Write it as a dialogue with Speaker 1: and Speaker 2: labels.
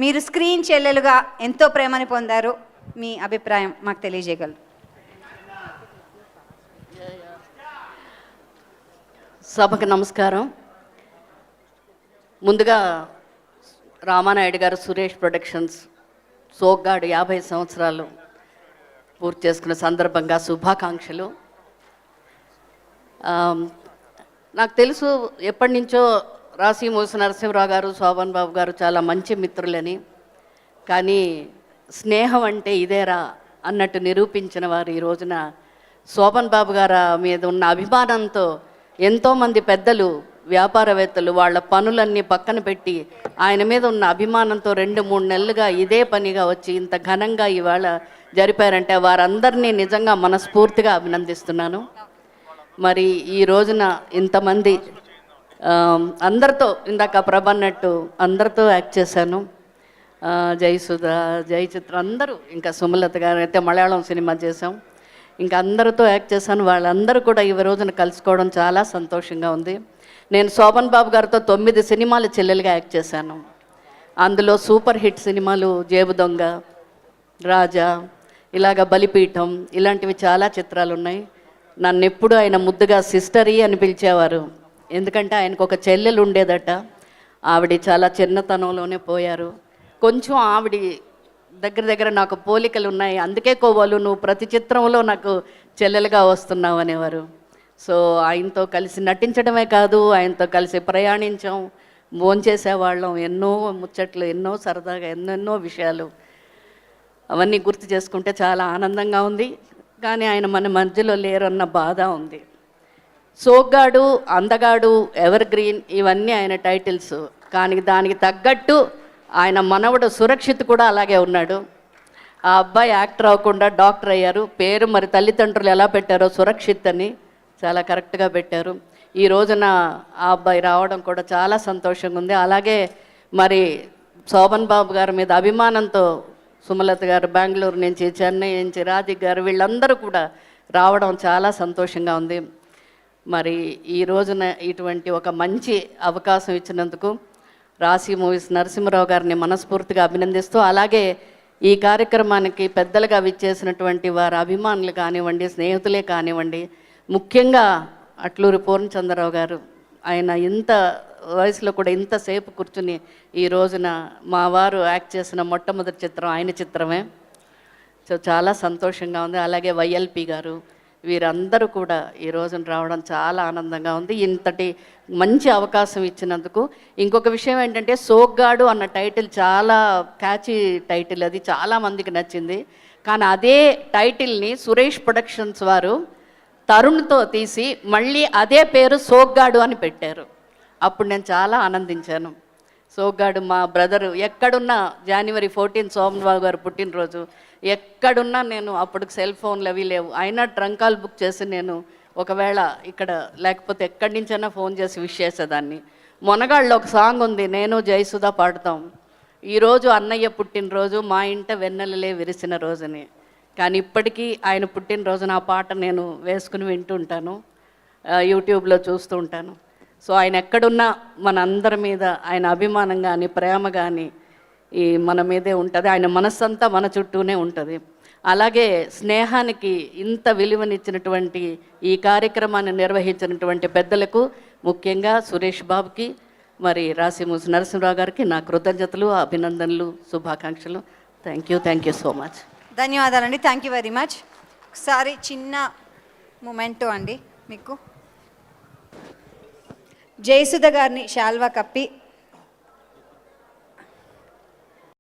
Speaker 1: మీరు స్క్రీన్ చెల్లెలుగా ఎంతో ప్రేమని పొందారు, మీ అభిప్రాయం మాకు తెలియజేయగలరు?
Speaker 2: సభకు నమస్కారం. ముందుగా రామానాయుడు గారు సురేష్ ప్రొడక్షన్స్ సోగ్గాడు 50 సంవత్సరాలు పూర్తి చేసుకున్న సందర్భంగా శుభాకాంక్షలు. నాకు తెలుసు ఎప్పటి నుంచో రాశి మూసి నరసింహరావు గారు, శోభన్ బాబు గారు చాలా మంచి మిత్రులని. కానీ స్నేహం అంటే ఇదేరా అన్నట్టు నిరూపించిన వారు ఈ రోజున శోభన్ బాబు గారి మీద ఉన్న అభిమానంతో ఎంతోమంది పెద్దలు, వ్యాపారవేత్తలు వాళ్ళ పనులన్నీ పక్కన పెట్టి ఆయన మీద ఉన్న అభిమానంతో 2-3 నెలలుగా ఇదే పనిగా వచ్చి ఇంత ఘనంగా ఇవాళ జరిపారంటే వారందరినీ నిజంగా మనస్ఫూర్తిగా అభినందిస్తున్నాను. మరి ఈ రోజున ఇంతమంది అందరితో, ఇందాక ప్రభ అన్నట్టు అందరితో యాక్ట్ చేశాను. జయసుధ, జయచిత్ర అందరూ, ఇంకా సుమలత గారు అయితే మలయాళం సినిమా చేశాం, ఇంకా అందరితో యాక్ట్ చేశాను. వాళ్ళందరూ కూడా ఈ రోజున కలుసుకోవడం చాలా సంతోషంగా ఉంది. నేను శోభన్ బాబు గారితో 9 సినిమాలు చెల్లెలుగా యాక్ట్ చేశాను. అందులో సూపర్ హిట్ సినిమాలు జేబు దొంగ, రాజా, ఇలాగ బలిపీఠం, ఇలాంటివి చాలా చిత్రాలు ఉన్నాయి. నన్ను ఎప్పుడు ఆయన ముద్దుగా సిస్టరీ అని పిలిచేవారు. ఎందుకంటే ఆయనకు ఒక చెల్లెలు ఉండేదట, ఆవిడ చాలా చిన్నతనంలోనే పోయారు. కొంచెం ఆవిడ దగ్గర నాకు పోలికలు ఉన్నాయి, అందుకే కోవాలు నువ్వు ప్రతి చిత్రంలో నాకు చెల్లెలుగా వస్తున్నావు అనేవారు. సో ఆయనతో కలిసి నటించడమే కాదు, ఆయనతో కలిసి ప్రయాణించాం, భోంచేసేవాళ్ళం, ఎన్నో ముచ్చట్లు, ఎన్నో సరదాగా ఎన్నెన్నో విషయాలు, అవన్నీ గుర్తు చేసుకుంటే చాలా ఆనందంగా ఉంది. కానీ ఆయన మన మధ్యలో లేరన్న బాధ ఉంది. సోగ్గాడు, అందగాడు, ఎవర్ గ్రీన్ ఇవన్నీ ఆయన టైటిల్స్. కానీ దానికి తగ్గట్టు ఆయన మనవడు సురక్షిత్ కూడా అలాగే ఉన్నాడు. ఆ అబ్బాయి యాక్టర్ అవ్వకుండా డాక్టర్ అయ్యారు. పేరు మరి తల్లిదండ్రులు ఎలా పెట్టారో సురక్షిత్ అని చాలా కరెక్ట్గా పెట్టారు. ఈ రోజున ఆ అబ్బాయి రావడం కూడా చాలా సంతోషంగా ఉంది. అలాగే మరి శోభన్ బాబు గారి మీద అభిమానంతో సుమలత గారు బెంగళూరు నుంచి, చెన్నై నుంచి, రాధిక్ గారు, వీళ్ళందరూ కూడా రావడం చాలా సంతోషంగా ఉంది. మరి ఈ రోజున ఇటువంటి ఒక మంచి అవకాశం ఇచ్చినందుకు రాశి మూవీస్ నరసింహరావు గారిని మనస్ఫూర్తిగా అభినందిస్తూ, అలాగే ఈ కార్యక్రమానికి పెద్దలుగా విచ్చేసినటువంటి వారి అభిమానులు కానివ్వండి, స్నేహితులే కానివ్వండి, ముఖ్యంగా అట్లూరి పూర్ణచంద్రరావు గారు, ఆయన ఇంత వయసులో కూడా ఇంతసేపు కూర్చుని ఈ రోజున మా వారు యాక్ట్ చేసిన మొట్టమొదటి చిత్రం ఆయన చిత్రమే. సో చాలా సంతోషంగా ఉంది. అలాగే వైఎల్పి గారు, వీరందరూ కూడా ఈ రోజున రావడం చాలా ఆనందంగా ఉంది. ఇంతటి మంచి అవకాశం ఇచ్చినందుకు. ఇంకొక విషయం ఏంటంటే, సోగ్గాడు అన్న టైటిల్ చాలా క్యాచీ టైటిల్, అది చాలామందికి నచ్చింది. కానీ అదే టైటిల్ని సురేష్ ప్రొడక్షన్స్ వారు తరుణ్తో తీసి మళ్ళీ అదే పేరు సోగ్గాడు అని పెట్టారు. అప్పుడు నేను చాలా ఆనందించాను. సోగ్గాడు మా బ్రదరు ఎక్కడున్నా, జనవరి 14 శోభన్ బాబు గారు పుట్టినరోజు, ఎక్కడున్నా నేను అప్పుడు సెల్ ఫోన్లు అవి లేవు, అయినా ట్రంక్ కాల్ బుక్ చేసి నేను ఒకవేళ ఇక్కడ లేకపోతే ఎక్కడి నుంచైనా ఫోన్ చేసి విష్ చేసేదాన్ని. మొనగాళ్ళు ఒక సాంగ్ ఉంది, నేను జయసుధ పాడతాం, ఈరోజు అన్నయ్య పుట్టినరోజు మా ఇంట వెన్నెలలే విరిసిన రోజుని. కానీ ఇప్పటికీ ఆయన పుట్టినరోజున ఆ పాట నేను వేసుకుని వింటూ ఉంటాను, యూట్యూబ్లో చూస్తూ ఉంటాను. సో ఆయన ఎక్కడున్నా మనందరి మీద ఆయన అభిమానం కానీ ప్రేమ కానీ ఈ మన మీదే ఉంటుంది. ఆయన మనస్సంతా మన చుట్టూనే ఉంటుంది. అలాగే స్నేహానికి ఇంత విలువనిచ్చినటువంటి ఈ కార్యక్రమాన్ని నిర్వహించినటువంటి పెద్దలకు, ముఖ్యంగా సురేష్ బాబుకి, మరి రాశి మూసి నరసింహరావు గారికి నా కృతజ్ఞతలు, అభినందనలు, శుభాకాంక్షలు. Thank you so much.
Speaker 1: ధన్యవాదాలండి. Thank you very much. ఒకసారి చిన్న మూమెంటో అండి మీకు. జయసుధ గారిని శాల్వా కప్పి